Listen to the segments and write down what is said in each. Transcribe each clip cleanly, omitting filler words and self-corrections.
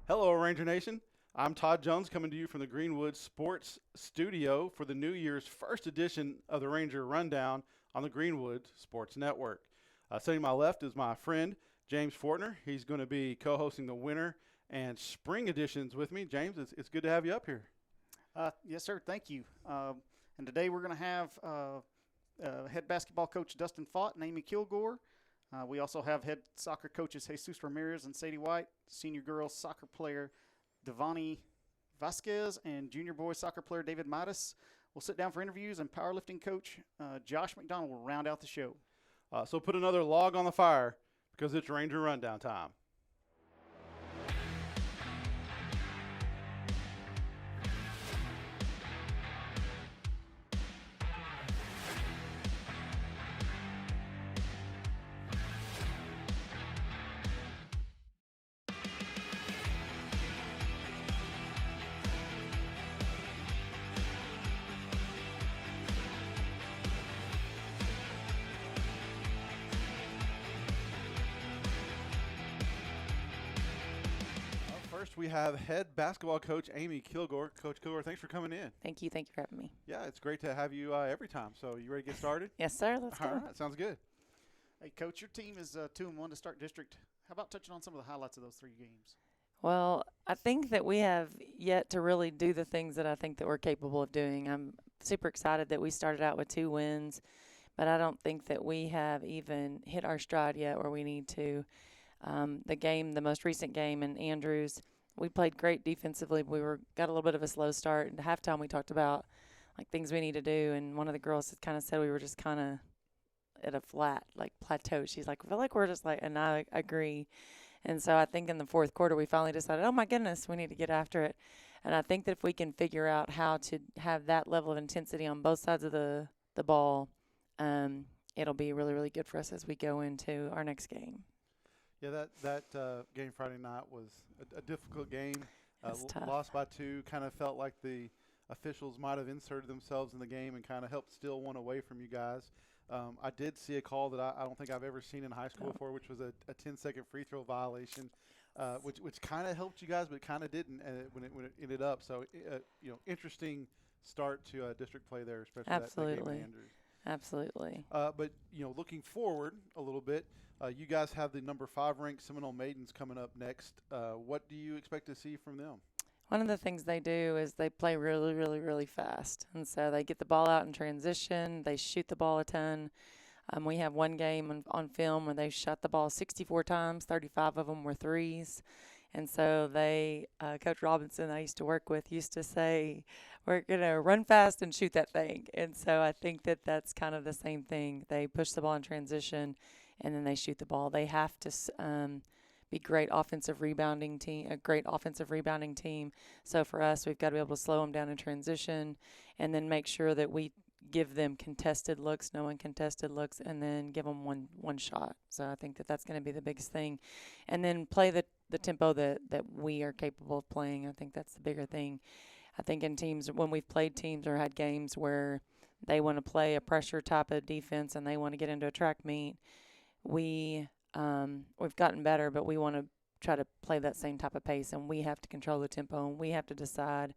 Hello, Ranger Nation. I'm Todd Jones coming to you from the Greenwood Sports Studio for the New Year's first edition of the Ranger Rundown on the Greenwood Sports Network. Sitting to my left is my friend, James Fortner. He's going to be co-hosting the winter and spring editions with me. James, it's good to have you up here. Yes, sir. Thank you. And today we're going to have head basketball coach Dustin FAUGHT and Amy Kilgore. We also have head soccer coaches Jesus Ramirez and Sadie White, senior girls soccer player DEVANIE VASQUEZ, and junior boys soccer player David Midas. We'll sit down for interviews, and powerlifting coach Josh McDonald will round out the show. So put another log on the fire because it's Ranger Rundown time. First, we have head basketball coach Amy Kilgore. Coach Kilgore, thanks for coming in. Thank you. Thank you for having me. Yeah, it's great to have you every time. So you ready to get started? Yes, sir. Let's go. All right, sounds good. Hey, Coach, your team is 2-1 to start district. How about touching on some of the highlights of those 3 games? Well, I think that we have yet to really do the things that I think that we're capable of doing. I'm super excited that we started out with 2 wins, but I don't think that we have even hit our stride yet where we need to. The most recent game in Andrews, we played great defensively. Got a little bit of a slow start. At halftime, we talked about like things we need to do, and one of the girls kind of said we were just kind of at a flat, like plateau. She's like, I feel like we're just like, and I agree. And so I think in the fourth quarter, we finally decided, oh my goodness, we need to get after it. And I think that if we can figure out how to have that level of intensity on both sides of the ball, it'll be really, really good for us as we go into our next game. Yeah, that game Friday night was a difficult game. Tough. Lost by 2. Kind of felt like the officials might have inserted themselves in the game and kind of helped steal one away from you guys. I did see a call that I don't think I've ever seen in high school before, which was a 10-second free throw violation, which kind of helped you guys, but kind of didn't when it ended up. So, interesting start to district play there, especially that game in Andrews. Absolutely. But, looking forward a little bit, you guys have the number 5 ranked Seminole Maidens coming up next. What do you expect to see from them? One of the things they do is they play really, really, really fast. And so they get the ball out in transition. They shoot the ball a ton. We have one game on film where they shot the ball 64 times, 35 of them were threes. And so Coach Robinson I used to work with used to say, we're going to run fast and shoot that thing. And so I think that that's kind of the same thing. They push the ball in transition, and then they shoot the ball. They have to be a great offensive rebounding team. So for us, we've got to be able to slow them down in transition and then make sure that we give them contested looks, no uncontested looks, and then give them one shot. So I think that that's going to be the biggest thing. And then play the tempo that we are capable of playing. I think that's the bigger thing. I think in teams, when we've played teams or had games where they want to play a pressure type of defense and they want to get into a track meet, we've gotten better, but we want to try to play that same type of pace, and we have to control the tempo, and we have to decide,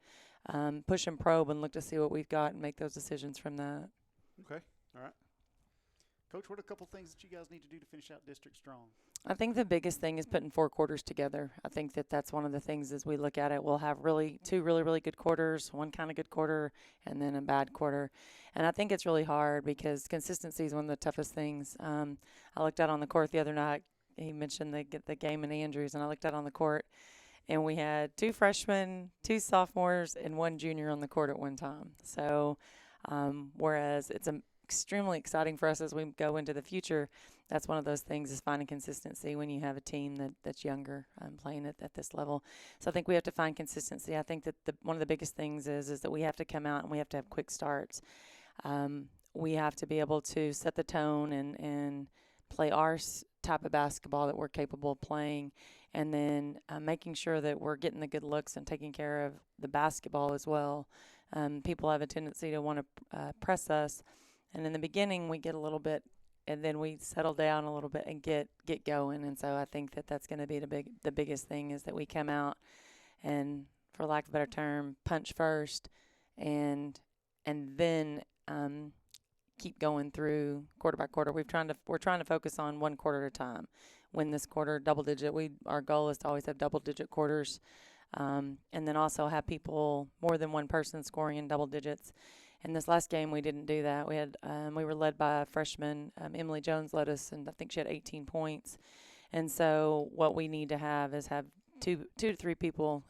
push and probe and look to see what we've got and make those decisions from that. Okay. All right. Coach, what are a couple things that you guys need to do to finish out district strong? I think the biggest thing is putting 4 quarters together. I think that that's one of the things as we look at it. We'll have 2 really, really good quarters, one kind of good quarter, and then a bad quarter. And I think it's really hard because consistency is one of the toughest things. I looked out on the court the other night. He mentioned the game in Andrews, and I looked out on the court, and we had 2 freshmen, 2 sophomores, and 1 junior on the court at one time. So whereas it's extremely exciting for us as we go into the future, that's one of those things is finding consistency when you have a team that's younger playing at this level. So I think we have to find consistency. I think that one of the biggest things is that we have to come out and we have to have quick starts. We have to be able to set the tone and play our type of basketball that we're capable of playing, and then making sure that we're getting the good looks and taking care of the basketball as well. People have a tendency to want to press us, and in the beginning we get a little bit and then we settle down a little bit and get going. And so I think that that's going to be the biggest thing is that we come out and, for lack of a better term, punch first, and then keep going through quarter by quarter. We're trying to focus on one quarter at a time. Win this quarter, double digit. Our goal is to always have double digit quarters, and then also have people, more than one person, scoring in double digits. In this last game, we didn't do that. We were led by a freshman. Emily Jones led us, and I think she had 18 points. And so what we need to have is have two to three people.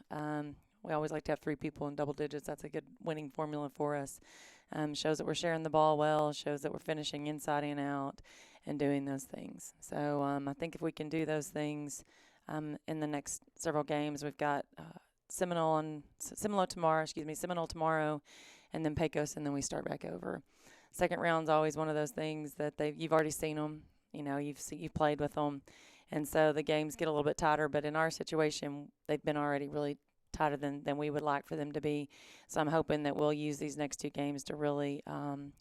We always like to have three people in double digits. That's a good winning formula for us. Shows that we're sharing the ball well, shows that we're finishing inside and out and doing those things. So I think if we can do those things in the next several games, we've got Seminole tomorrow, and then Pecos, and then we start back over. Second round's always one of those things that you've already seen them. You've played with them, and so the games get a little bit tighter. But in our situation, they've been already really tighter than we would like for them to be. So I'm hoping that we'll use these next two games to really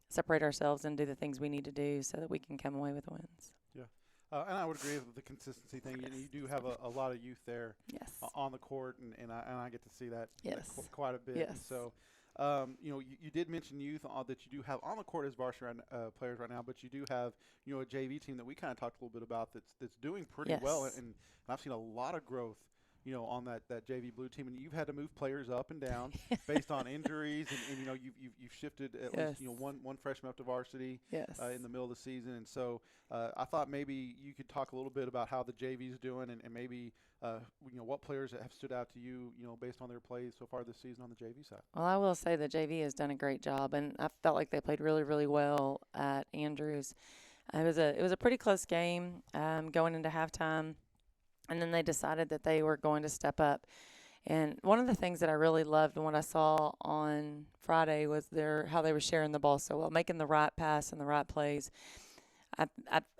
separate ourselves and do the things we need to do so that we can come away with wins. Yeah. And I would agree with the consistency thing. Yes. You do have a lot of youth there Yes. on the court, and I get to see that Yes. quite a bit. Yes. And so, you did mention youth that you do have on the court as varsity players right now, but you do have a JV team that we kind of talked a little bit about that's doing pretty well, Yes. and I've seen a lot of growth on that JV blue team, and you've had to move players up and down based on injuries, and you've shifted at Yes. least one freshman up to varsity Yes. in the middle of the season, and so I thought maybe you could talk a little bit about how the JV is doing, and maybe what players have stood out to you, based on their plays so far this season on the JV side. Well, I will say the JV has done a great job, and I felt like they played really, really well at Andrews. It was a pretty close game going into halftime. And then they decided that they were going to step up. And one of the things that I really loved and what I saw on Friday was how they were sharing the ball so well, making the right pass and the right plays.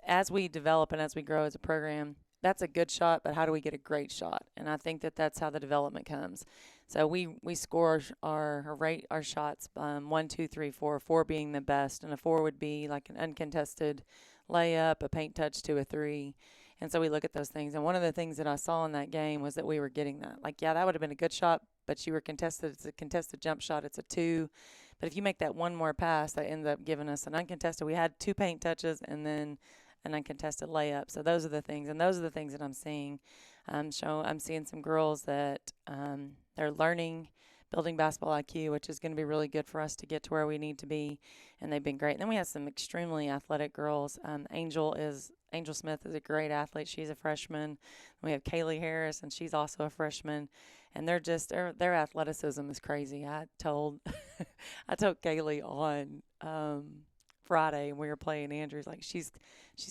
As we develop and as we grow as a program, that's a good shot, but how do we get a great shot? And I think that that's how the development comes. So we score our shots 1, 2, 3, 4, 4 being the best. And a 4 would be like an uncontested layup, a paint touch to a 3. And so we look at those things. And one of the things that I saw in that game was that we were getting that. Like, yeah, that would have been a good shot, but you were contested. It's a contested jump shot. It's a 2. But if you make that one more pass, that ends up giving us an uncontested. We had 2 paint touches and then an uncontested layup. So those are the things. And those are the things that I'm seeing. I'm seeing some girls that they're learning, building basketball IQ, which is going to be really good for us to get to where we need to be. And they've been great. And then we have some extremely athletic girls. Angel Smith is a great athlete. She's a freshman. We have Kaylee Harris, and she's also a freshman. And their athleticism is crazy. I told Kaylee on Friday, and we were playing Andrews, like she's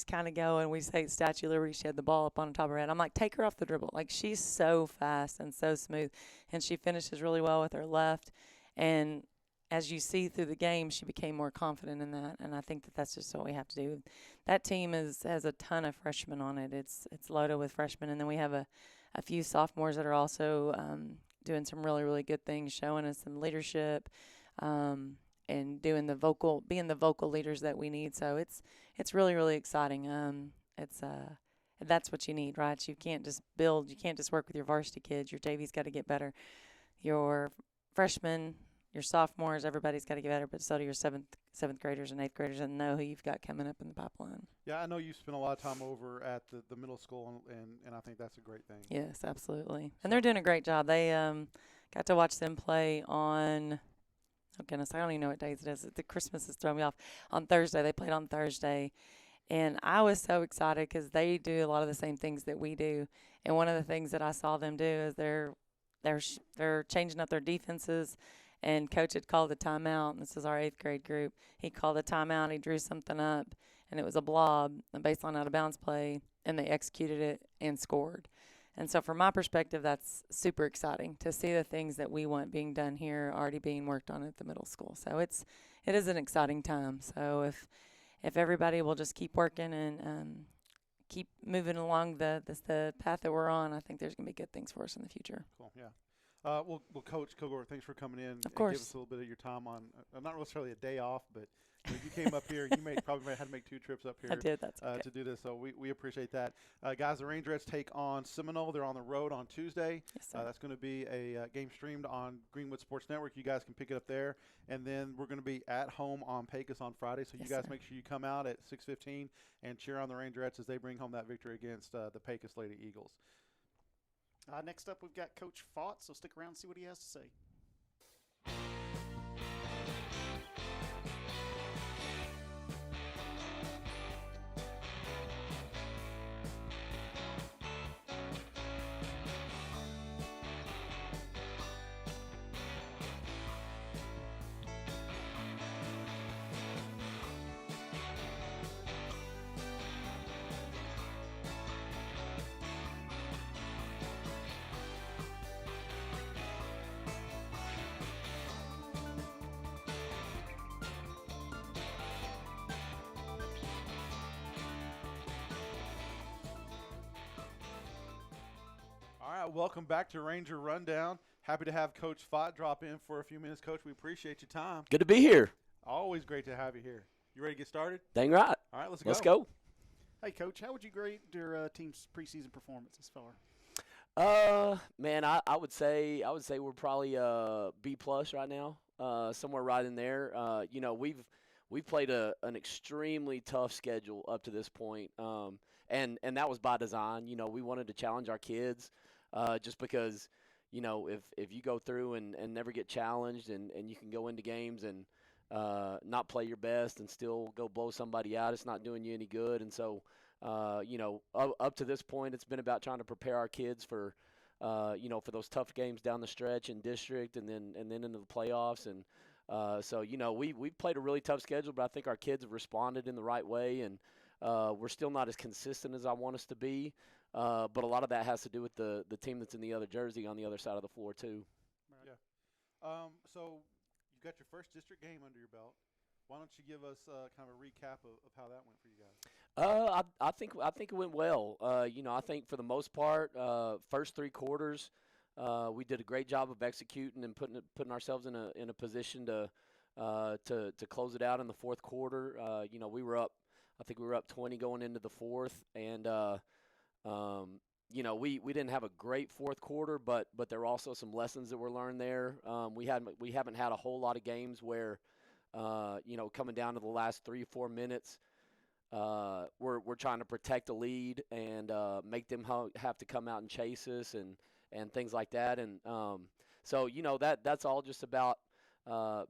kind of going. We say Statue of Liberty. She had the ball up on top of her head. I'm like, take her off the dribble. Like, she's so fast and so smooth, and she finishes really well with her left. And as you see through the game, she became more confident in that, and I think that that's just what we have to do. That team has a ton of freshmen on it. It's loaded with freshmen, and then we have a few sophomores that are also doing some really, really good things, showing us some leadership, and being the vocal leaders that we need. So it's really, really exciting. That's what you need, right? You can't just work with your varsity kids. Your JV's got to get better. Your freshmen, your sophomores, everybody's got to get better, but so do your seventh graders and eighth graders, and know who you've got coming up in the pipeline. Yeah, I know you spent a lot of time over at the middle school, and I think that's a great thing. Yes, absolutely. And they're doing a great job. They got to watch them play on, oh goodness, I don't even know what days it is. The Christmas has thrown me off. On Thursday, they played on Thursday, and I was so excited because they do a lot of the same things that we do. And one of the things that I saw them do is they're changing up their defenses. And Coach had called a timeout, and this is our 8th grade group. He called a timeout, he drew something up, and it was a blob, a baseline out-of-bounds play, and they executed it and scored. And so from my perspective, that's super exciting to see the things that we want being done here already being worked on at the middle school. So it is an exciting time. So if everybody will just keep working and keep moving along the path that we're on, I think there's going to be good things for us in the future. Cool, yeah. Well, Coach Kilgore, thanks for coming in. Of course. Give us a little bit of your time on not necessarily a day off, but You came up here. You probably had to make 2 trips up here. I did. That's okay. To do this, so we appreciate that. Guys, the Rangerettes take on Seminole. They're on the road on Tuesday. Yes, sir. That's going to be a game streamed on Greenwood Sports Network. You guys can pick it up there. And then we're going to be at home on Pecos on Friday. So Yes, you guys sir. make sure you come out at 6:15 and cheer on the Rangerettes as they bring home that victory against the Pecos Lady Eagles. Next up, we've got Coach FAUGHT, so stick around and see what he has to say. All right, welcome back to Ranger Rundown. Happy to have Coach FAUGHT drop in for a few minutes. Coach, we appreciate your time. Good to be here. Always great to have you here. You ready to get started? Dang right. All right, let's go. Hey, Coach, how would you grade your team's preseason performance thus far? Man, I would say we're probably B plus right now, somewhere right in there. We've played an extremely tough schedule up to this point, and that was by design. We wanted to challenge our kids, just because, if you go through and never get challenged, and you can go into games and not play your best and still go blow somebody out, it's not doing you any good. And so, up to this point, it's been about trying to prepare our kids for those tough games down the stretch in district and then into the playoffs. And so we've played a really tough schedule, but I think our kids have responded in the right way, and we're still not as consistent as I want us to be. But a lot of that has to do with the team that's in the other jersey on the other side of the floor too. Yeah. So you got your first district game under your belt. Why don't you give us kind of a recap of how that went for you guys? I think it went well. I think for the most part, first 3 quarters, we did a great job of executing and putting ourselves in a position to close it out in the fourth quarter. We were up. I think we were up 20 going into the fourth, and we didn't have a great fourth quarter, but there were also some lessons that were learned there. We haven't had a whole lot of games where, coming down to the last 3-4 minutes, we're trying to protect a lead and make them have to come out and chase us and things like that. And so that's all just about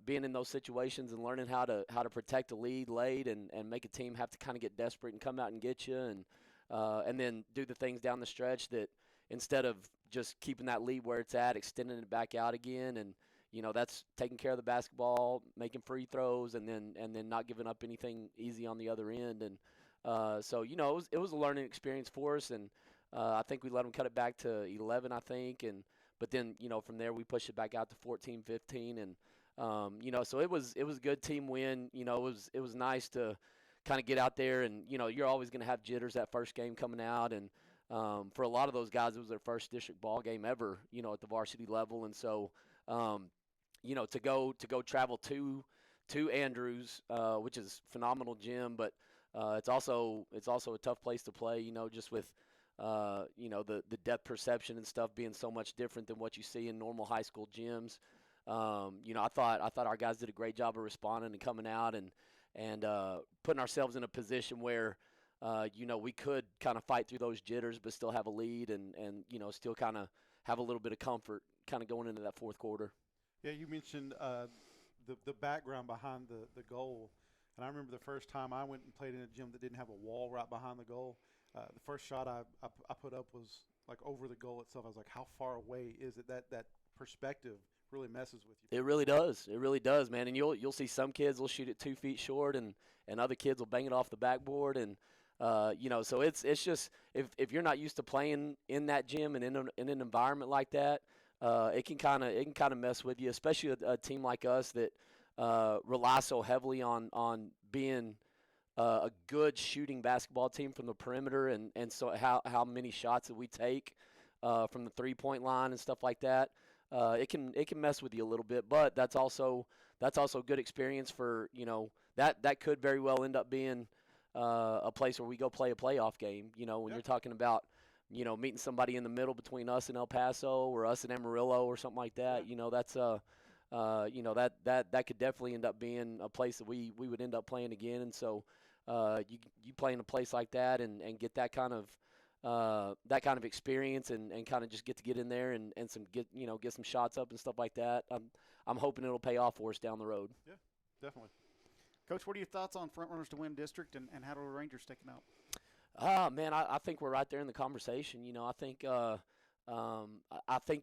being in those situations and learning how to protect a lead late and make a team have to kind of get desperate and come out and get you, and then do the things down the stretch that instead of just keeping that lead where it's at, extending it back out again. And that's taking care of the basketball, making free throws, and then not giving up anything easy on the other end. And so it was a learning experience for us, and I think we let them cut it back to 11, I think, but then from there we pushed it back out to 14, 15, and so it was a good team win. It was nice to kind of get out there, and you're always going to have jitters that first game coming out, and for a lot of those guys it was their first district ball game ever, at the varsity level. And so to go travel to Andrews, which is a phenomenal gym, but it's also a tough place to play, just with the depth perception and stuff being so much different than what you see in normal high school gyms. I thought our guys did a great job of responding and coming out and putting ourselves in a position where we could kind of fight through those jitters but still have a lead and still kind of have a little bit of comfort kind of going into that fourth quarter. Yeah, you mentioned the background behind the goal, and I remember the first time I went and played in a gym that didn't have a wall right behind the goal. The first shot I put up was like over the goal itself. I was like, how far away is it? That perspective really messes with you. It really does, man. And you'll see some kids will shoot it 2 feet short, and other kids will bang it off the backboard, and so it's just if you're not used to playing in that gym and in an environment like that, it can kind of mess with you, especially a team like us that relies so heavily on being a good shooting basketball team from the perimeter, and so how many shots that we take from the 3-point line and stuff like that. it can mess with you a little bit. But that's also good experience for, that could very well end up being a place where we go play a playoff game. When you're talking about meeting somebody in the middle between us and El Paso or us and Amarillo or something like that. That's that could definitely end up being a place that we would end up playing again. And so you play in a place like that and get that kind of experience and kind of just get in there and get some shots up and stuff like that. I'm hoping it'll pay off for us down the road. Yeah, definitely. Coach, what are your thoughts on front runners to win district and how do the Rangers taking out? Man, I think we're right there in the conversation. I think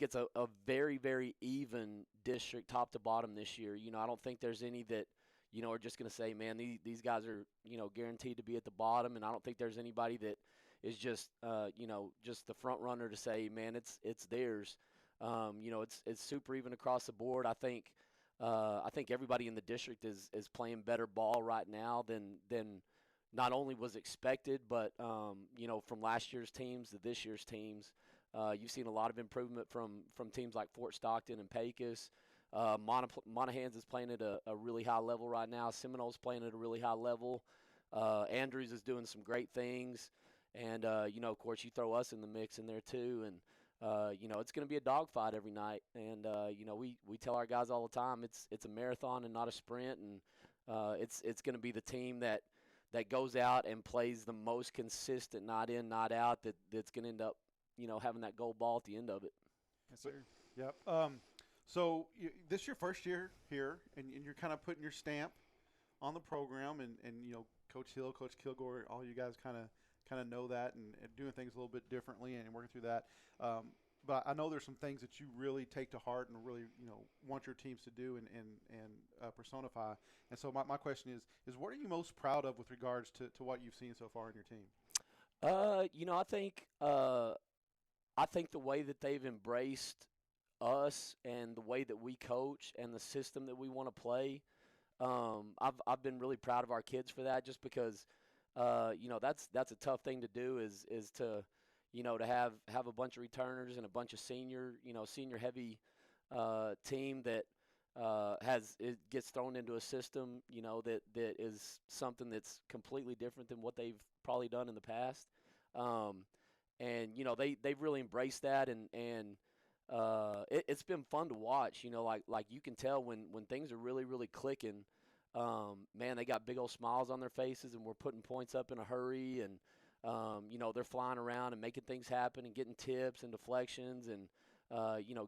it's a very, very even district top to bottom this year. I don't think there's any that are just going to say, man, these guys are guaranteed to be at the bottom, and I don't think there's anybody that is just just the front runner to say, man, it's theirs. It's super even across the board. I think everybody in the district is playing better ball right now than not only was expected, but from last year's teams to this year's teams. You've seen a lot of improvement from teams like Fort Stockton and Pecos. Monahans is playing at a really high level right now. Seminole's playing at a really high level. Andrews is doing some great things. And, of course, you throw us in the mix in there too. And, it's going to be a dogfight every night. And, we tell our guys all the time it's a marathon and not a sprint. And it's going to be the team that goes out and plays the most consistent night in, night out that's going to end up, having that gold ball at the end of it. Yes, sir. Yep. So this is your first year here, and you're kind of putting your stamp on the program, and Coach Hill, Coach Kilgore, all you guys kind of know that and doing things a little bit differently and working through that. But I know there's some things that you really take to heart and really want your teams to do and personify. And so my question is what are you most proud of with regards to what you've seen so far in your team? I think the way that they've embraced us and the way that we coach and the system that we want to play, I've been really proud of our kids for that, just because that's a tough thing to do is to to have a bunch of returners and a bunch of senior heavy team that gets thrown into a system that is something that's completely different than what they've probably done in the past. And they've really embraced that, and it's been fun to watch. Like you can tell when things are really, really clicking. Man, they got big old smiles on their faces, and we're putting points up in a hurry, and they're flying around and making things happen and getting tips and deflections and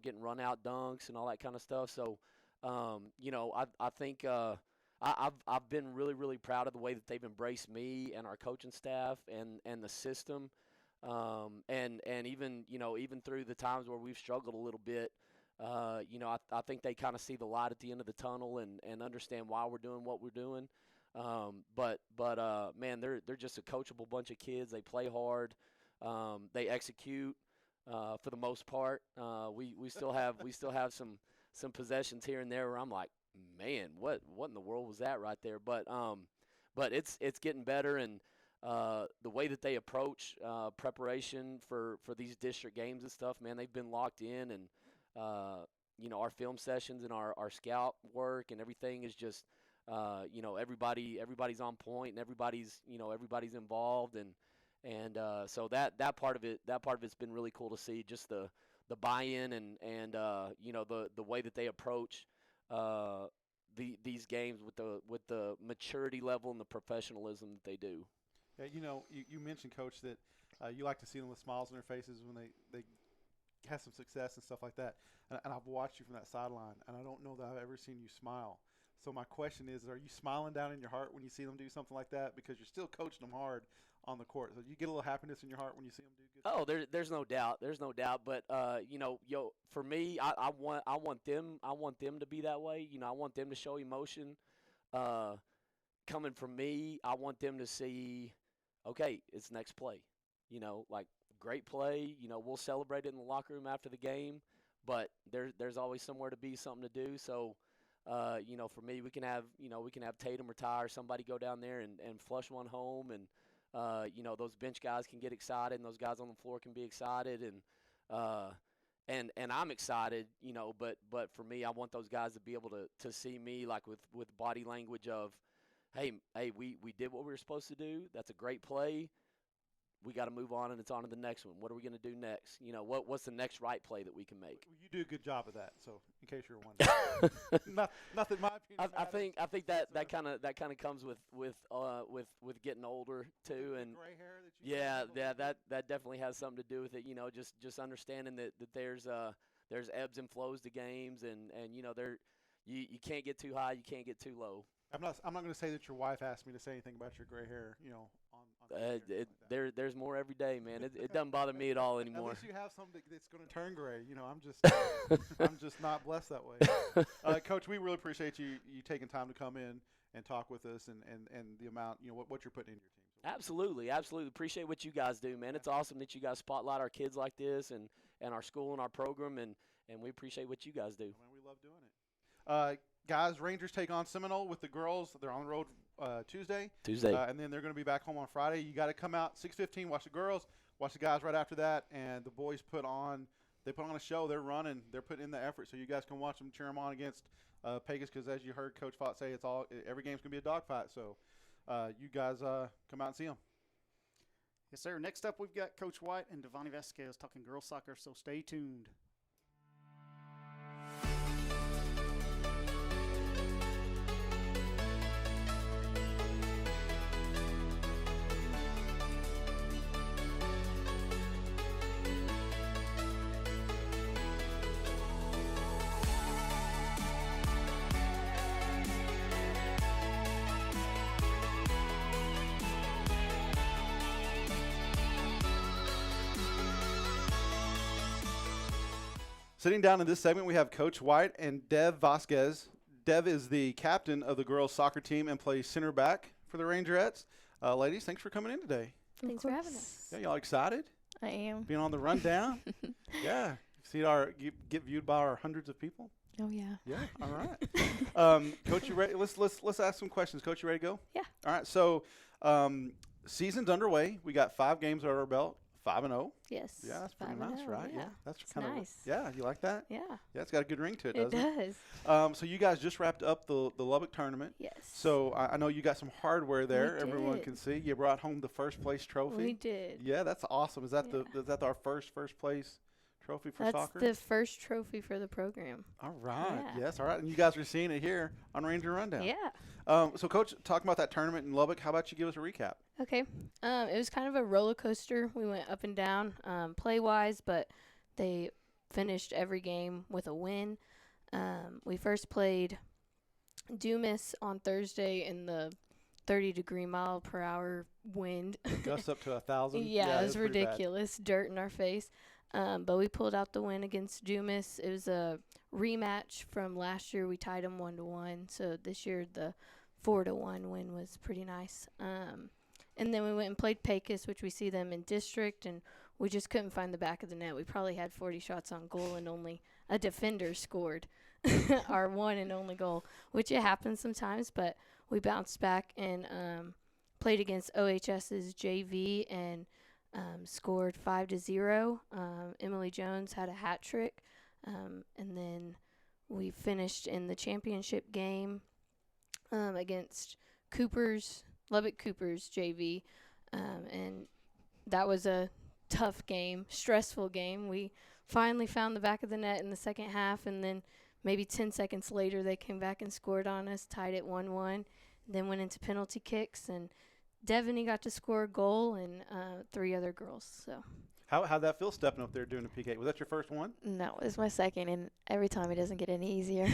getting run out dunks and all that kind of stuff. So I think I've been really, really proud of the way that they've embraced me and our coaching staff and the system. And even through the times where we've struggled a little bit, I think they kind of see the light at the end of the tunnel and understand why we're doing what we're doing. But man, they're just a coachable bunch of kids. They play hard. They execute for the most part. We still have some possessions here and there where I'm like, man, what in the world was that right there? But it's getting better, and the way that they approach preparation for these district games and stuff, man, they've been locked in, and our film sessions and our scout work and everything is just everybody's on point, and everybody's involved, and so that part of it's been really cool to see, just the buy-in and the way that they approach these games with the maturity level and the professionalism that they do. Yeah, you mentioned, Coach, that you like to see them with smiles on their faces when they have some success and stuff like that. And I've watched you from that sideline, and I don't know that I've ever seen you smile. So my question is, are you smiling down in your heart when you see them do something like that? Because you're still coaching them hard on the court. So you get a little happiness in your heart when you see them do good stuff? Oh, there's no doubt. There's no doubt. But for me, I want them to be that way. I want them to show emotion. Coming from me, I want them to see, okay, it's next play. Like, great play. We'll celebrate it in the locker room after the game, but there's always somewhere to be, something to do. So, for me, we can have Tatum retire, somebody go down there and flush one home, and those bench guys can get excited, and those guys on the floor can be excited, and and I'm excited, you know, but for me, I want those guys to be able to see me like with body language of, hey, we did what we were supposed to do. That's a great play. We got to move on, and it's on to the next one. What are we going to do next? You know, what's the next right play that we can make? You do a good job of that. So, in case you're wondering, not that my opinion. I think that kind of comes with getting older too, and gray hair that you that definitely has something to do with it. You know, just understanding that there's ebbs and flows to games, and you know you can't get too high, you can't get too low. I'm not going to say that your wife asked me to say anything about your gray hair. You know, on there's more every day, man. It doesn't bother me at all anymore. At least you have something that's going to turn gray. You know, I'm just not blessed that way. Coach, we really appreciate you taking time to come in and talk with us and the amount, you know, what you're putting in your team. So Absolutely. Appreciate what you guys do, man. It's awesome that you guys spotlight our kids like this and our school and our program, and we appreciate what you guys do. Man, we love doing it. Guys, Rangers take on Seminole with the girls. They're on the road Tuesday. And then they're going to be back home on Friday. You got to come out 6:15, watch the girls, watch the guys right after that, and the boys put on a show. They're running. They're putting in the effort, so you guys can watch them cheer them on against Pegasus, because as you heard Coach Faught say, every game's going to be a dogfight. So you guys come out and see them. Yes, sir. Next up, we've got Coach White and DEVANIE Vasquez talking girls soccer, so stay tuned. Sitting down in this segment, we have Coach White and Dev Vasquez. Dev is the captain of the girls' soccer team and plays center back for the Rangerettes. Ladies, thanks for coming in today. Thanks for having us. Yeah, y'all excited? I am. Being on the rundown? Yeah. See get viewed by our hundreds of people? Oh, yeah. Yeah, all right. Coach, you ready? Let's ask some questions. Coach, you ready to go? Yeah. All right, so season's underway. We got 5 games under our belt. 5-0. Yes. Yeah, that's pretty 5-0, nice, right? Yeah, that's it's kind of nice. Yeah, you like that? Yeah. Yeah, it's got a good ring to it, It doesn't it? does. So you guys just wrapped up the Lubbock tournament. Yes. So I know you got some hardware there. We Everyone did. can see. You brought home the first place trophy. We did. Yeah, that's awesome. Is that Yeah. is that our first place trophy for That's soccer? the first trophy for the program. All right. Yeah. Yes. All right. And you guys are seeing it here on Ranger Rundown. Yeah. So, Coach, talking about that tournament in Lubbock, how about you give us a recap? Okay. It was kind of a roller coaster. We went up and down play-wise, but they finished every game with a win. We first played Dumas on Thursday in the 30-mile-per-hour wind. Gusts up to 1,000. Yeah, it was pretty bad. ridiculous. Dirt in our face. But we pulled out the win against Dumas. It was a rematch from last year. We tied them 1-1. So this year the 4-1 win was pretty nice. And then we went and played Pecos, which we see them in district, and we just couldn't find the back of the net. We probably had 40 shots on goal, and only a defender scored our one and only goal, which it happens sometimes. But we bounced back and played against OHS's JV and scored 5-0. Emily Jones had a hat trick, and then we finished in the championship game against Lubbock Cooper's JV, and that was a tough game, stressful game. We finally found the back of the net in the second half, and then maybe 10 seconds later they came back and scored on us, tied it 1-1, then went into penalty kicks, and Devanie got to score a goal, and 3 other girls. So How'd that feel stepping up there doing a PK? Was that your first one? No, it's my second, and every time it doesn't get any easier.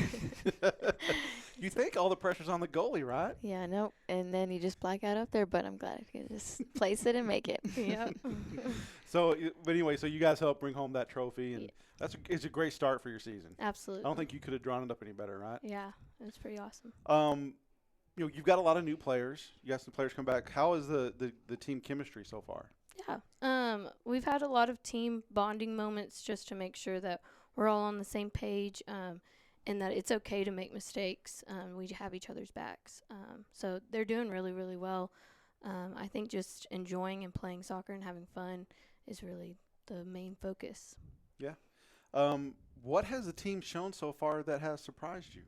You think all the pressure's on the goalie, right? Yeah, nope. And then you just black out up there, but I'm glad I could just place it and make it. yep. So, but anyway, so you guys helped bring home that trophy, and Yeah. it's a great start for your season. Absolutely. I don't think you could have drawn it up any better, right? Yeah, it was pretty awesome. You know, you've got a lot of new players. You got some players come back. How is the team chemistry so far? Yeah. We've had a lot of team bonding moments just to make sure that we're all on the same page, and that it's okay to make mistakes. We have each other's backs. So they're doing really, really well. I think just enjoying and playing soccer and having fun is really the main focus. Yeah. What has the team shown so far that has surprised you?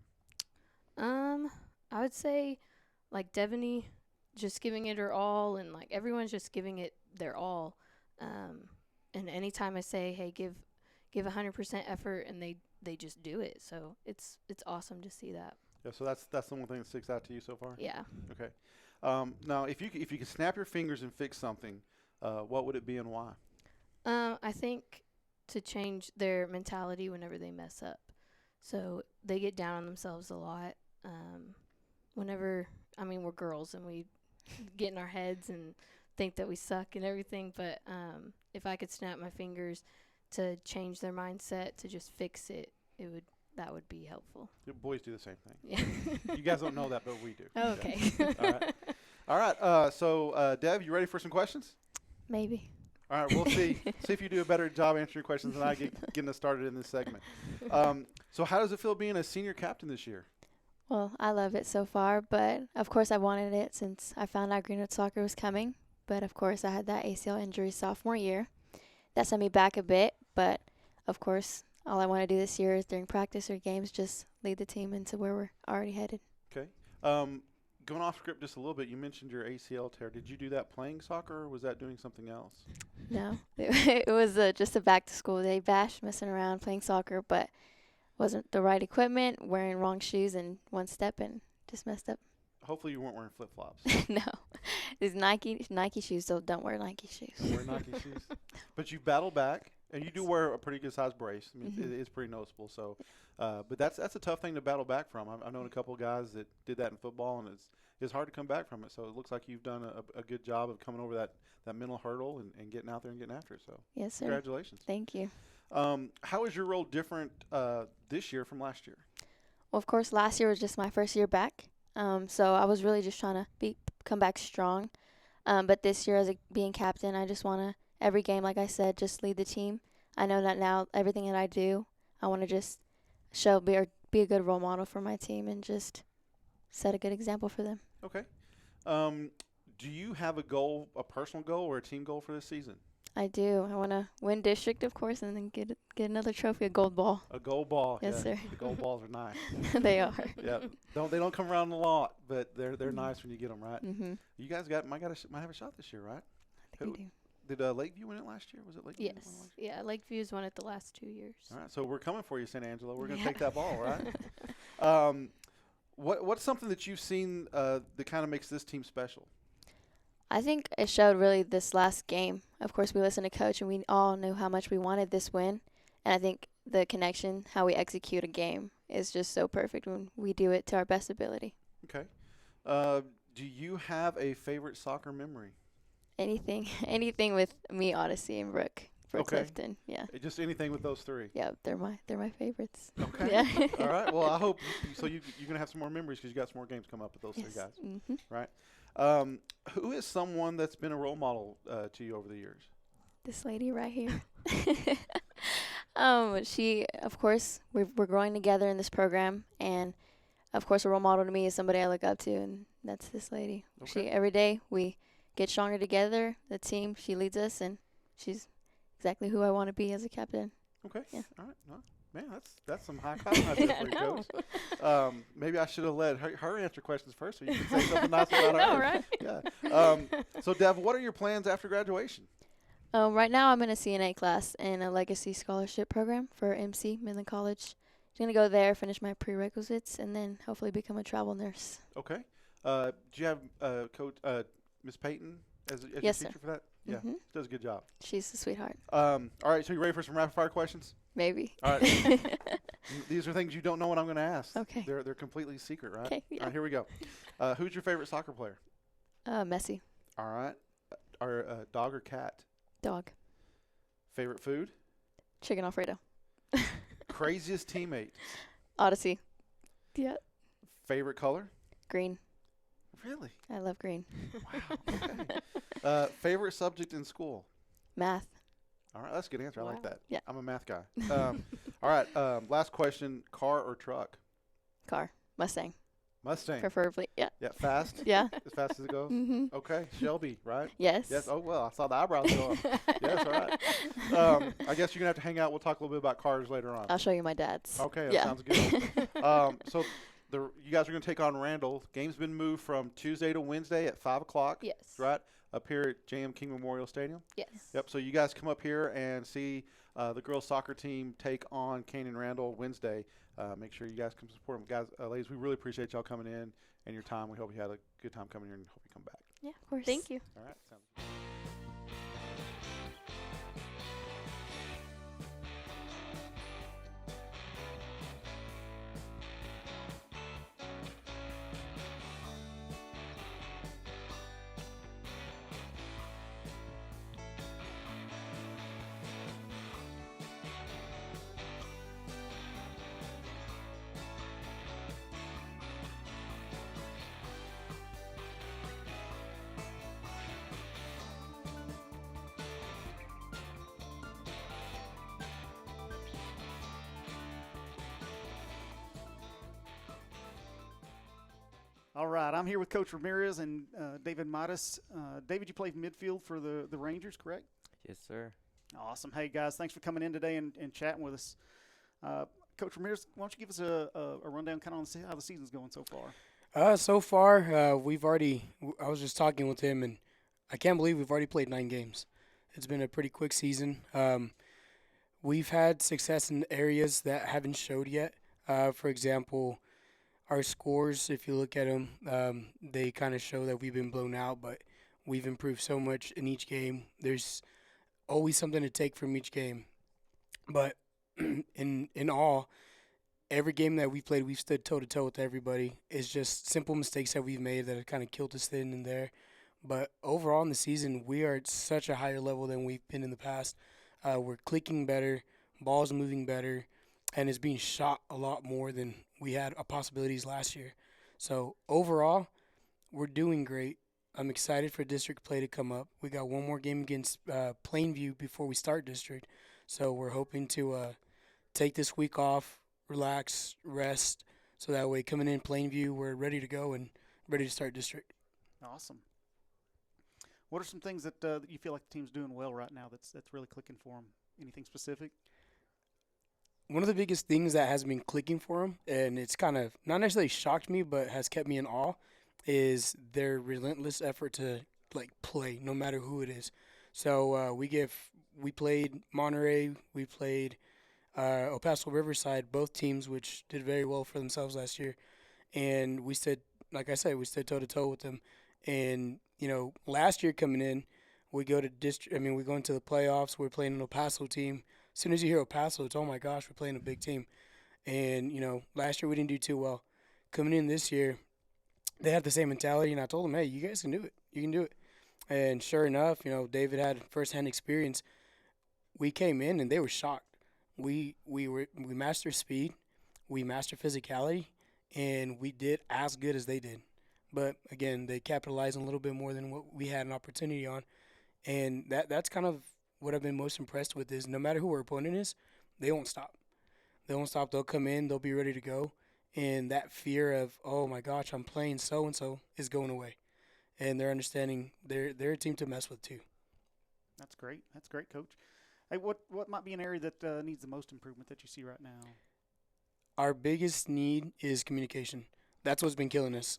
I would say like Devanie just giving it her all, and like everyone's just giving it their all. And anytime I say, hey, give 100% effort, and they just do it. So it's awesome to see that. Yeah, so that's the one thing that sticks out to you so far? Yeah. Okay. Now, if you could snap your fingers and fix something, what would it be and why? I think to change their mentality whenever they mess up. So they get down on themselves a lot. Whenever, we're girls and we get in our heads and think that we suck and everything. But if I could snap my fingers to change their mindset, to just fix it, that would be helpful. Your boys do the same thing. Yeah. You guys don't know that, but we do. Oh, okay. Yeah. All right. So, Dev, you ready for some questions? Maybe. All right, we'll see if you do a better job answering questions than I getting us started in this segment. So how does it feel being a senior captain this year? Well, I love it so far, but of course I wanted it since I found out Greenwood soccer was coming. But of course I had that ACL injury sophomore year. That set me back a bit, but of course all I want to do this year is during practice or games just lead the team into where we're already headed. Okay. Going off script just a little bit, you mentioned your ACL tear. Did you do that playing soccer, or was that doing something else? No, it was just a back-to-school day bash, messing around, playing soccer, but wasn't the right equipment, wearing wrong shoes, and one step and just messed up. Hopefully you weren't wearing flip-flops. No, these Nike shoes, so don't wear Nike shoes. Don't wear Nike shoes. But you battle back, and you do wear a pretty good-sized brace. I mean, Mhm. it is pretty noticeable. So, but that's a tough thing to battle back from. I've known a couple of guys that did that in football, and it's hard to come back from it. So it looks like you've done a good job of coming over that mental hurdle and getting out there and getting after it. So Yes, sir. congratulations. Thank you. How is your role different this year from last year? Well, of course, last year was just my first year back, so I was really just trying to come back strong. But this year, being captain, I just want to, every game, like I said, just lead the team. I know that now everything that I do, I want to just be a good role model for my team and just set a good example for them. Okay. Do you have a goal, a personal goal or a team goal for this season? I do. I want to win district, of course, and then get another trophy, a gold ball. A gold ball. Yes, yeah. sir. The gold balls are nice. They are. Yeah. They don't come around a lot, but they're nice when you get them, right? Mm-hmm. You guys might have a shot this year, right? I think we do. Did Lakeview win it last year? Was it Lakeview? that won Yes. last year? Yeah, Lakeview's won it the last 2 years. All right. So we're coming for you, St. Angelo. We're going to Yeah. take that ball, right? What's something that you've seen that kind of makes this team special? I think it showed really this last game. Of course, we listened to Coach, and we all knew how much we wanted this win. And I think the connection, how we execute a game, is just so perfect when we do it to our best ability. Okay. Do you have a favorite soccer memory? Anything with me, Odyssey, and Brooke Okay. Clifton. Yeah. Just anything with those three. Yeah, they're my favorites. Okay. Yeah. All right. Well, I hope so. You're gonna have some more memories because you got some more games coming up with those Yes. three guys. Mm-hmm. Right. Who is someone that's been a role model to you over the years? This lady right here. She, of course, we're growing together in this program, and of course, a role model to me is somebody I look up to, and that's this lady. Okay. Every day we get stronger together. The team, she leads us, and she's exactly who I want to be as a captain. Okay. Yeah. All right. Well, man, that's some high five right there I for you, know. Coach. Maybe I should have let her answer questions first, so you can say something nice about I know, her. right? Yeah. So, Dev, what are your plans after graduation? Right now, I'm in a CNA class in a legacy scholarship program for MC, Midland College. I'm going to go there, finish my prerequisites, and then hopefully become a travel nurse. Okay. Do you have Coach Miss Payton as your Yes, teacher sir. for that? Yeah, Mhm. does a good job. She's a sweetheart. All right, so you ready for some rapid fire questions? Maybe. All right. These are things you don't know what I'm going to ask. Okay. They're completely secret, right? Okay, All yeah. right, here we go. Who's your favorite soccer player? Messi. All right. Dog or cat? Dog. Favorite food? Chicken Alfredo. Craziest teammate? Odyssey. Yeah. Favorite color? Green. Really? I love green. Wow. Okay. Favorite subject in school? Math. All right, that's a good answer. I like Wow. that. Yeah. I'm a math guy. All right. Last question: car or truck? Car. Mustang. Mustang. preferably. Yeah. Yeah, fast. Yeah. As fast as it goes. Mhm. Okay, Shelby, right? Yes. Yes. Oh well, I saw the eyebrows go up. Yes, all right. I guess you're gonna have to hang out. We'll talk a little bit about cars later on. I'll show you my dad's. Okay, that Yeah. sounds good. So you guys are gonna take on Randall. Game's been moved from Tuesday to Wednesday at 5 o'clock. Yes. Right up here at JM King Memorial Stadium. Yes. Yep. So you guys come up here and see the girls soccer team take on Canaan Randall Wednesday. Make sure you guys come support them, guys. Ladies, we really appreciate y'all coming in and your time. We hope you had a good time coming here and hope you come back. Yeah, of course. Thank you. All right. Sounds good. All right, I'm here with Coach Ramirez and David Modis. David, you play midfield for the Rangers, correct? Yes, sir. Awesome. Hey, guys, thanks for coming in today and chatting with us. Coach Ramirez, why don't you give us a rundown kind of on how the season's going so far? So far, we've already – I was just talking with him, and I can't believe we've already played 9 games. It's been a pretty quick season. We've had success in areas that haven't showed yet. For example, our scores, if you look at them, they kind of show that we've been blown out, but we've improved so much in each game. There's always something to take from each game. But in all, every game that we've played, we've stood toe-to-toe with everybody. It's just simple mistakes that we've made that have kind of killed us in and there. But overall in the season, we are at such a higher level than we've been in the past. We're clicking better, balls moving better, and it's being shot a lot more than we had possibilities last year. So overall, we're doing great. I'm excited for district play to come up. We got one more game against Plainview before we start district. So we're hoping to take this week off, relax, rest, so that way coming in Plainview, we're ready to go and ready to start district. Awesome. What are some things that you feel like the team's doing well right now that's really clicking for them? Anything specific? One of the biggest things that has been clicking for them, and it's kind of not necessarily shocked me, but has kept me in awe, is their relentless effort to play, no matter who it is. So we played Monterey, we played El Paso Riverside, both teams which did very well for themselves last year, and we stood, like I said, we stood toe to toe with them. And last year coming in, we go to we go into the playoffs. We're playing an El Paso team. As soon as you hear El Paso, it's, oh my gosh, we're playing a big team. And last year we didn't do too well. Coming in this year, they had the same mentality, and I told them, hey, you guys can do it. You can do it. And sure enough, David had firsthand experience. We came in and they were shocked. We mastered speed, we mastered physicality, and we did as good as they did. But again, they capitalized on a little bit more than what we had an opportunity on. And that's kind of what I've been most impressed with is no matter who our opponent is, they won't stop. They won't stop. They'll come in, they'll be ready to go. And that fear of, oh my gosh, I'm playing so-and-so is going away. And they're understanding they're a team to mess with too. That's great. That's great, Coach. Hey, what might be an area that needs the most improvement that you see right now? Our biggest need is communication. That's what's been killing us.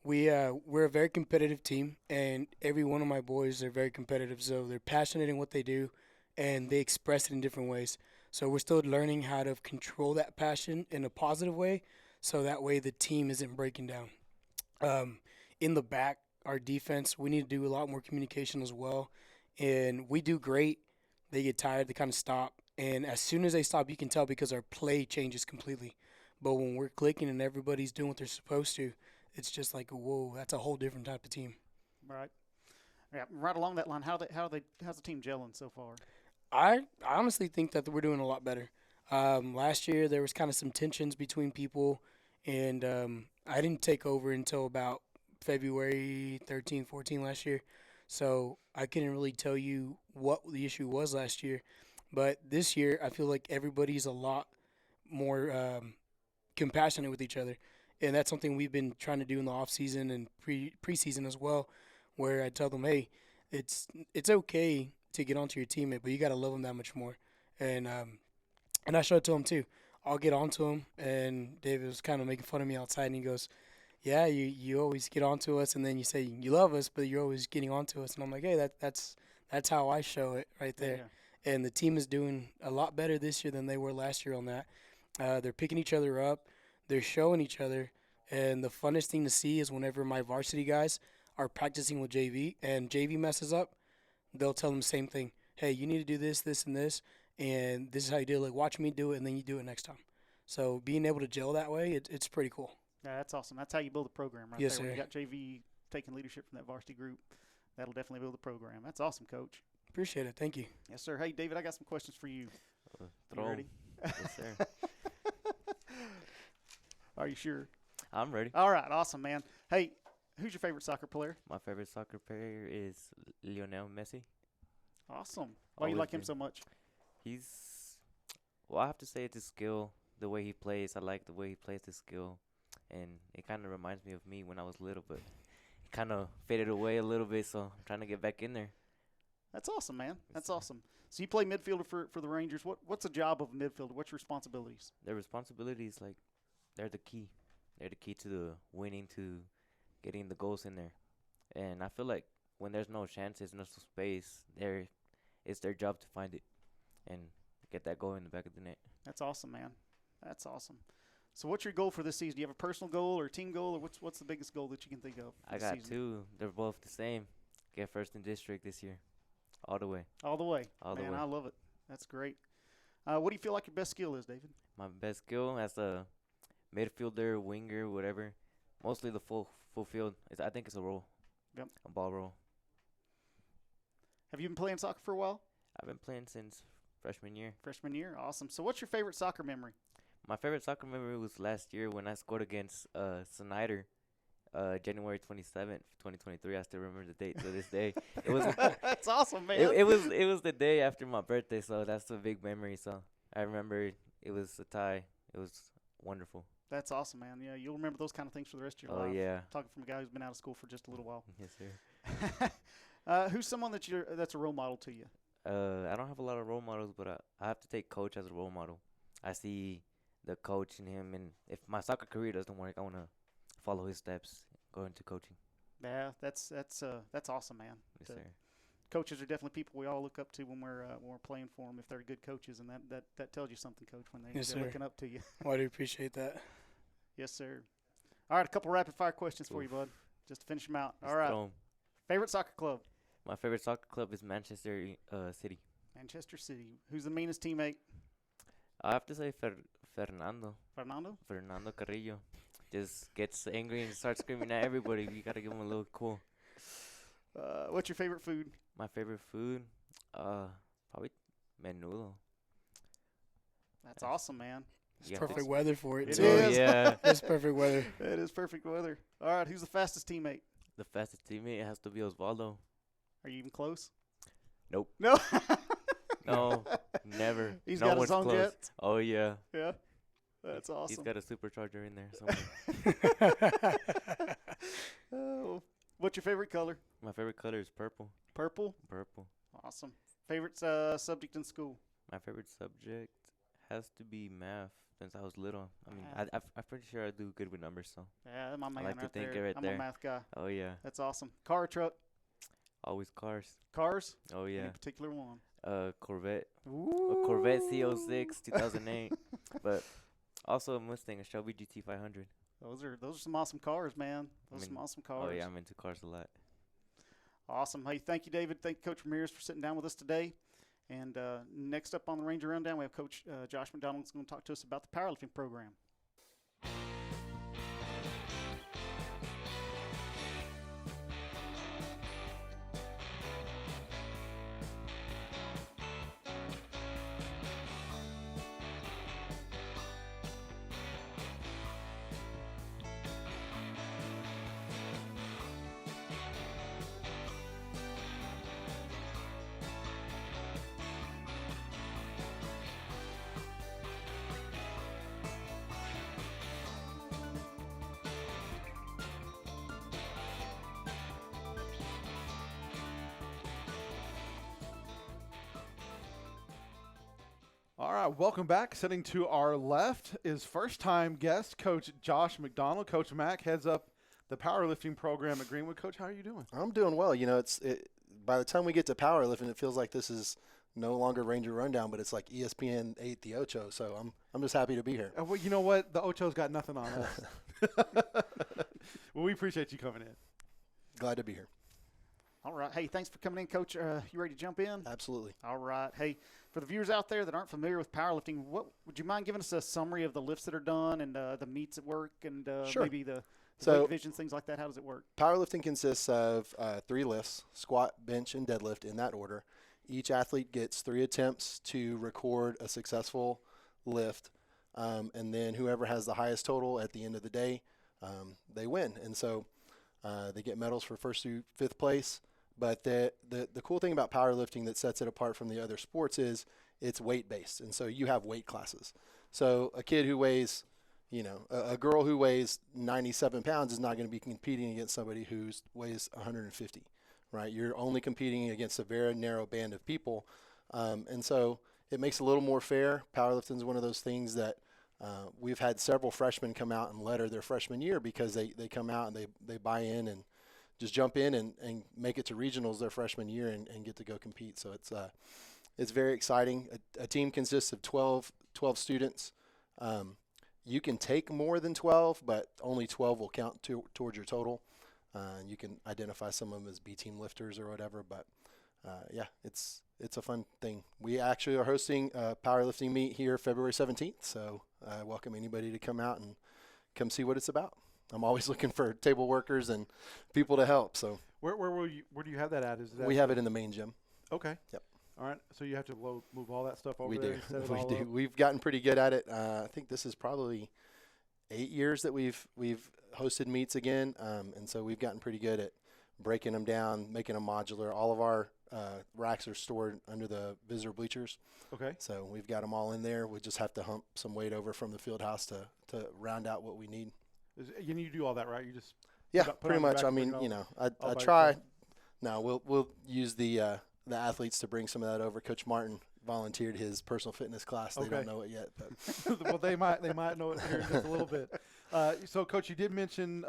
We're a very competitive team, and every one of my boys are very competitive. So they're passionate in what they do, and they express it in different ways. So we're still learning how to control that passion in a positive way, so that way the team isn't breaking down. In the back, our defense, we need to do a lot more communication as well. And we do great. They get tired, they kind of stop. And as soon as they stop, you can tell because our play changes completely. But when we're clicking and everybody's doing what they're supposed to, it's just like, whoa, that's a whole different type of team. Right. Yeah, right along that line, how's the team gelling so far? I honestly think that we're doing a lot better. Last year, there was kind of some tensions between people, and I didn't take over until about February 13, 14 last year. So I couldn't really tell you what the issue was last year. But this year, I feel like everybody's a lot more compassionate with each other. And that's something we've been trying to do in the off season and preseason as well, where I tell them, hey, it's okay to get onto your teammate, but you got to love them that much more. And I showed it to him too. I'll get onto him, and David was kind of making fun of me outside, and he goes, yeah, you always get onto us, and then you say you love us, but you're always getting onto us. And I'm like, hey, that's how I show it right there. Yeah. And the team is doing a lot better this year than they were last year on that. They're picking each other up. They're showing each other. And the funnest thing to see is whenever my varsity guys are practicing with JV and JV messes up, they'll tell them the same thing. Hey, you need to do this, this, and this, and this is how you do it. Like, watch me do it, and then you do it next time. So being able to gel that way, it's pretty cool. Yeah, that's awesome. That's how you build a program right Yes, there. When sir. you got JV taking leadership from that varsity group, that'll definitely build a program. That's awesome, Coach. Appreciate it. Thank you. Yes, sir. Hey, David, I got some questions for you. You Throw 'em. ready? Yes, sir. Are you sure? I'm ready. All right, awesome, man. Hey, who's your favorite soccer player? My favorite soccer player is Lionel Messi. Awesome. Why you Always like him been. so much? Well, I have to say it's his skill, the way he plays. I like the way he plays his skill. And it kind of reminds me of me when I was little, but it kind of faded away a little bit, so I'm trying to get back in there. That's awesome, man. That's sir. awesome. So you play midfielder for the Rangers. What's the job of a midfielder? What's your responsibilities? Their responsibilities, like, they're the key. They're the key to the winning, to getting the goals in there. And I feel like when there's no chances, no space, it's their job to find it and get that goal in the back of the net. That's awesome, man. That's awesome. So what's your goal for this season? Do you have a personal goal or a team goal, or what's the biggest goal that you can think of? For I this got season? two. They're both the same. Get first in district this year. All the way. All the way. All the Man, way. I love it. That's great. What do you feel like your best skill is, David? My best skill as a midfielder, winger, whatever. Mostly the full field. I think it's a roll. Yep. A ball roll. Have you been playing soccer for a while? I've been playing since freshman year. Freshman year? Awesome. So what's your favorite soccer memory? My favorite soccer memory was last year when I scored against Snyder, January 27th, 2023. I still remember the date to this day. It was That's awesome, man. it was the day after my birthday, so that's a big memory. So I remember it was a tie. It was wonderful. That's awesome, man. Yeah, you'll remember those kind of things for the rest of your Oh life. yeah. Talking from a guy who's been out of school for just a little while. Yes, sir. Who's someone that's a role model to you? I don't have a lot of role models, but I have to take Coach as a role model. I see the coach in him, and if my soccer career doesn't work, I want to follow his steps, go into coaching. Yeah, that's awesome, man. Yes, To- sir. Coaches are definitely people we all look up to when we're playing for them if they're good coaches, and that tells you something, Coach, when Yes, they're sir. looking up to you. Well, I do appreciate that. Yes, sir. All right, a couple rapid fire questions for you, Oof. bud, just to finish them out. Just All right, throw 'em. favorite soccer club? My favorite soccer club is Manchester City. Manchester City. Who's the meanest teammate? I have to say Fernando Fernando. Carrillo. Just gets angry and starts screaming at everybody. You got to give him a little cool. What's your favorite food? My favorite food, probably menudo. That's awesome, man. It's Yeah. perfect weather for it, It too. is. Yeah. It's perfect weather. It is perfect weather. All right, who's the fastest teammate? The fastest teammate has to be Osvaldo. Are you even close? Nope. No. No, never. He's no got his one's own close. jet. Oh yeah. Yeah. That's He's awesome. got a supercharger in there somewhere. Oh, what's your favorite color? My favorite color is purple. Purple. Purple. Awesome. Favorite subject in school? My favorite subject has to be math since I was little. I mean, Math. I'm pretty sure I do good with numbers, so. Yeah, my man like to right think there. it right I'm there. a math guy. Oh yeah. That's awesome. Car or truck? Always cars. Cars? Oh yeah. Any particular one? Corvette. Ooh. A Corvette C06 2008. But also a Mustang, a Shelby GT 500. Those are some awesome cars, man. Those are some mean, awesome cars. Oh yeah, I'm into cars a lot. Awesome. Hey, thank you, David. Thank you, Coach Ramirez, for sitting down with us today. And next up on the Ranger Rundown, we have Coach Josh McDonald who's going to talk to us about the powerlifting program. All right, welcome back. Sitting to our left is first-time guest, Coach Josh McDonald. Coach Mack heads up the powerlifting program at Greenwood. Coach, how are you doing? I'm doing well. You know, by the time we get to powerlifting, it feels like this is no longer Ranger Rundown, but it's like ESPN 8 the Ocho. So I'm just happy to be here. Well, you know what? The Ocho's got nothing on us. Well, we appreciate you coming in. Glad to be here. All right. Hey, thanks for coming in, Coach. You ready to jump in? Absolutely. All right. Hey, for the viewers out there that aren't familiar with powerlifting, what would you mind giving us a summary of the lifts that are done and the meets at work and Sure. maybe the So- weight divisions, things like that? How does it work? Powerlifting consists of 3 lifts: squat, bench, and deadlift in that order. Each athlete gets 3 attempts to record a successful lift, and then whoever has the highest total at the end of the day, they win. And so they get medals for 1st through 5th place. But the cool thing about powerlifting that sets it apart from the other sports is it's weight-based. And so you have weight classes. So a kid who weighs, a girl who weighs 97 pounds is not going to be competing against somebody who weighs 150, right? You're only competing against a very narrow band of people. And so it makes it a little more fair. Powerlifting is one of those things that we've had several freshmen come out and letter their freshman year because they come out and they buy in and just jump in and make it to regionals their freshman year and get to go compete. So it's very exciting. A team consists of 12 students. You can take more than 12, but only 12 will count towards your total. And you can identify some of them as B team lifters or whatever. But yeah, it's a fun thing. We actually are hosting a powerlifting meet here February 17th. So I welcome anybody to come out and come see what it's about. I'm always looking for table workers and people to help. So Where do you have that at? Is that we have it in the main gym. Okay. Yep. All right. So you have to move all that stuff over We there. do. and set it We all do. up? We've gotten pretty good at it. I think this is probably 8 years that we've hosted meets again, and so we've gotten pretty good at breaking them down, making them modular. All of our racks are stored under the visitor bleachers. Okay. So we've got them all in there. We just have to hump some weight over from the field house to round out what we need. You do all that, right? You just Yeah, put it pretty on your much. back I and bring mean, it I all by try. yourself? No, we'll use the athletes to bring some of that over. Coach Martin volunteered his personal fitness class. They Okay. don't know it yet, but Well, they might know it here in just a little bit. So, Coach, you did mention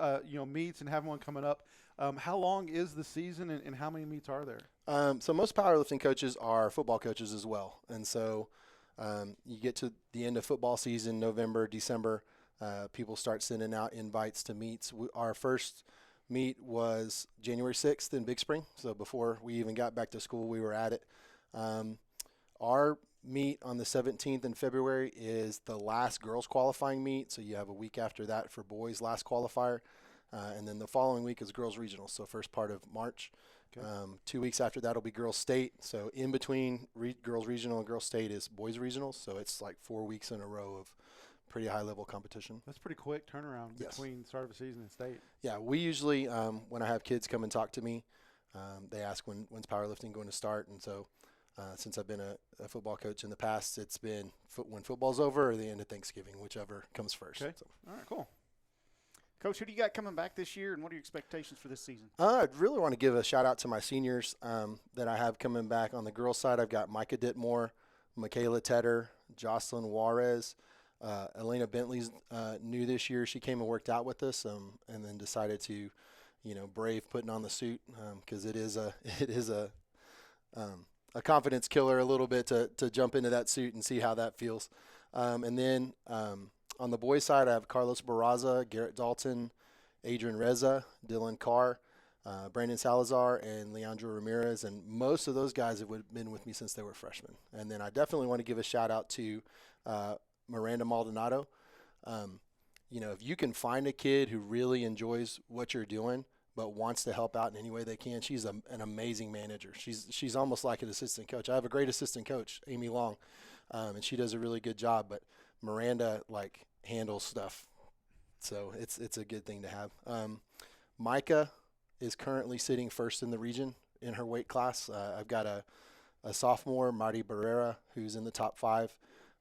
meets and having one coming up. How long is the season, and how many meets are there? So most powerlifting coaches are football coaches as well, and so you get to the end of football season, November, December. People start sending out invites to meets. Our first meet was January 6th in Big Spring, so before we even got back to school, we were at it. Our meet on the 17th in February is the last girls qualifying meet, so you have a week after that for boys last qualifier, and then the following week is girls regionals, so first part of March. Okay. 2 weeks after that will be girls state, so in between girls regional and girls state is boys regionals, so it's like 4 weeks in a row of pretty high level competition. That's pretty quick turnaround Yes. between start of a season and state. Yeah, we usually, when I have kids come and talk to me, they ask when's powerlifting going to start. And so since I've been a football coach in the past, it's been when football's over or the end of Thanksgiving, whichever comes first. Okay. So, All right, cool. Coach, who do you got coming back this year, and what are your expectations for this season? I'd really want to give a shout out to my seniors that I have coming back. On the girls' side, I've got Micah Dittmore, Michaela Tedder, Jocelyn Juarez. Elena Bentley's new this year. She came and worked out with us, and then decided to, brave putting on the suit because it is a confidence killer a little bit to jump into that suit and see how that feels. And then on the boys' side, I have Carlos Barraza, Garrett Dalton, Adrian Reza, Dylan Carr, Brandon Salazar, and Leandro Ramirez, and most of those guys have been with me since they were freshmen. And then I definitely want to give a shout out to Miranda Maldonado. If you can find a kid who really enjoys what you're doing but wants to help out in any way they can, she's an amazing manager. She's almost like an assistant coach. I have a great assistant coach, Amy Long, and she does a really good job. But Miranda handles stuff, so it's a good thing to have. Micah is currently sitting first in the region in her weight class. I've got a sophomore, Marty Barrera, who's in the top 5.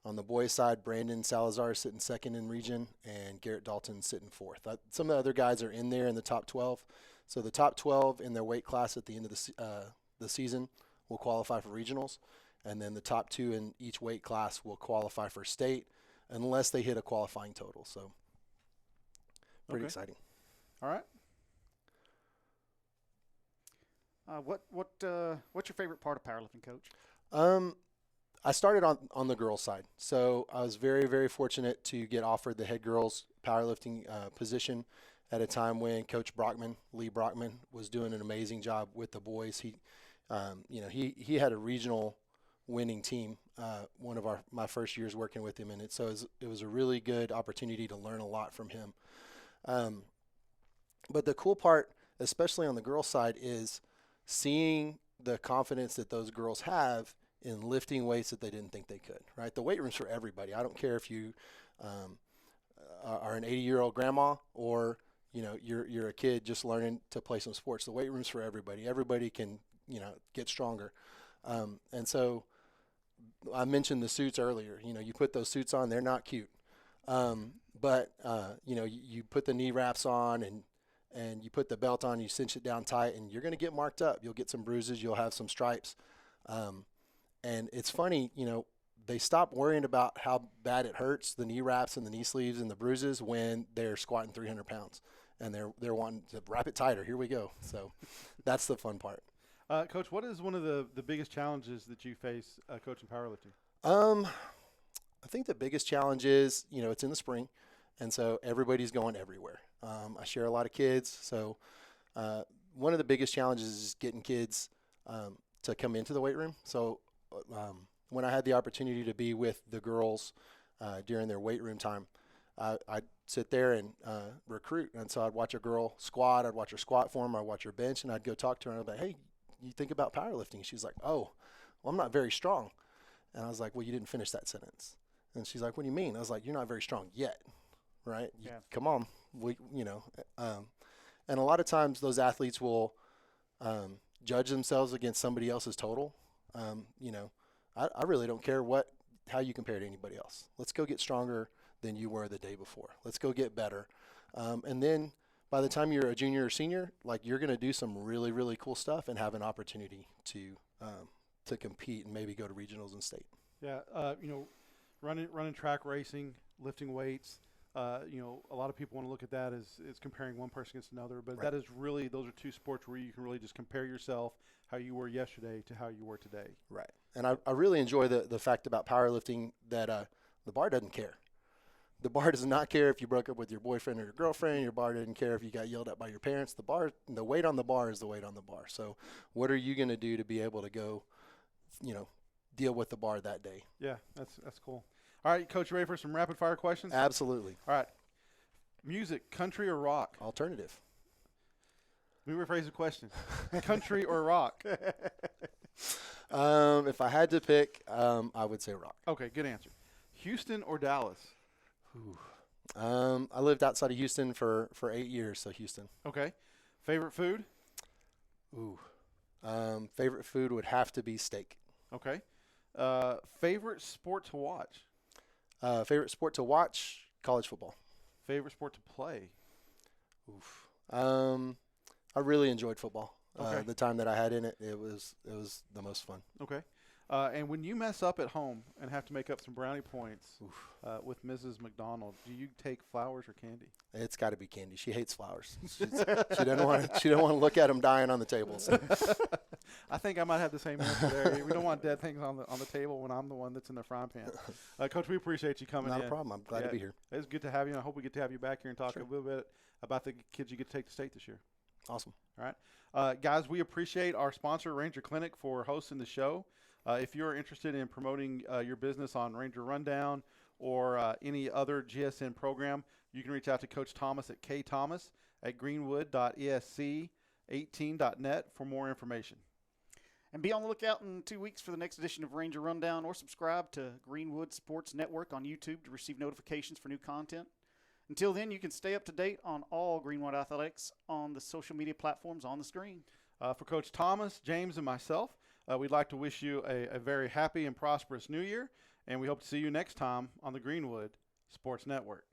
On the boys' side, Brandon Salazar is sitting second in region, and Garrett Dalton sitting 4th. Some of the other guys are in there in the top 12. So the top 12 in their weight class at the end of the season will qualify for regionals. and then the top 2 in each weight class will qualify for state unless they hit a qualifying total. So pretty exciting. All right. What's your favorite part of powerlifting, Coach? I started on the girls' side, so I was very, very fortunate to get offered the head girls powerlifting position at a time when Coach Brockman, Lee Brockman, was doing an amazing job with the boys. He had a regional winning team one of my first years working with him, and it was a really good opportunity to learn a lot from him. But the cool part, especially on the girls' side, is seeing the confidence that those girls have in lifting weights that they didn't think they could, right? The weight room's for everybody. I don't care if you are an 80-year-old grandma or, you're a kid just learning to play some sports. The weight room's for everybody. Everybody can, get stronger. And so I mentioned the suits earlier. You put those suits on, they're not cute. But you put the knee wraps on and you put the belt on, you cinch it down tight, and you're going to get marked up. You'll get some bruises. You'll have some stripes. And it's funny, they stop worrying about how bad it hurts, the knee wraps and the knee sleeves and the bruises, when they're squatting 300 pounds. And they're wanting to wrap it tighter. Here we go. So that's the fun part. Coach, what is one of the biggest challenges that you face coaching powerlifting? I think the biggest challenge is, it's in the spring, and so everybody's going everywhere. I share a lot of kids, so one of the biggest challenges is getting kids to come into the weight room. So when I had the opportunity to be with the girls during their weight room time, I'd sit there and recruit. And so I'd watch a girl squat, I'd watch her squat form, I'd watch her bench, and I'd go talk to her and I'd be like, hey, you think about powerlifting? She's like, oh, well, I'm not very strong. And I was like, well, you didn't finish that sentence. And she's like, what do you mean? I was like, you're not very strong yet, right? Yeah. Come on. And a lot of times those athletes will judge themselves against somebody else's total. I really don't care how you compare to anybody else. Let's go get stronger than you were the day before. Let's go get better. And then by the time you're a junior or senior, you're going to do some really, really cool stuff and have an opportunity to compete and maybe go to regionals and state. Yeah, running track racing, lifting weights. A lot of people want to look at that as comparing one person against another, but Right. that is really, those are two sports where you can really just compare yourself, how you were yesterday to how you were today. Right. And I really enjoy the fact about powerlifting that the bar doesn't care. The bar does not care if you broke up with your boyfriend or your girlfriend. Your bar doesn't care if you got yelled at by your parents. The weight on the bar is the weight on the bar. So what are you going to do to be able to go, deal with the bar that day? Yeah, that's cool. All right, Coach, you ready for some rapid fire questions? Absolutely. All right. Music, country or rock? Alternative. Let me rephrase the question. Country or rock? If I had to pick, I would say rock. Okay, good answer. Houston or Dallas? I lived outside of Houston for 8 years, so Houston. Okay. Favorite food? Favorite food would have to be steak. Okay. Favorite sport to watch? Favorite sport to watch? College football. Favorite sport to play? I really enjoyed football. Okay. The time that I had in it, it was the most fun. Okay. And when you mess up at home and have to make up some brownie points with Mrs. McDonald, do you take flowers or candy? It's got to be candy. She hates flowers. She doesn't want to look at them dying on the table. So. I think I might have the same answer there. We don't want dead things on the table when I'm the one that's in the frying pan. Coach, we appreciate you coming in. Not a problem. I'm glad to be here. It's good to have you, and I hope we get to have you back here and talk Sure. a little bit about the kids you get to take to state this year. Awesome. All right. Guys, we appreciate our sponsor, Ranger Clinic, for hosting the show. If you're interested in promoting your business on Ranger Rundown or any other GSN program, you can reach out to Coach Thomas at ktomas@greenwood.esc18.net for more information. And be on the lookout in 2 weeks for the next edition of Ranger Rundown, or subscribe to Greenwood Sports Network on YouTube to receive notifications for new content. Until then, you can stay up to date on all Greenwood athletics on the social media platforms on the screen. For Coach Thomas, James, and myself, we'd like to wish you a very happy and prosperous new year, and we hope to see you next time on the Greenwood Sports Network.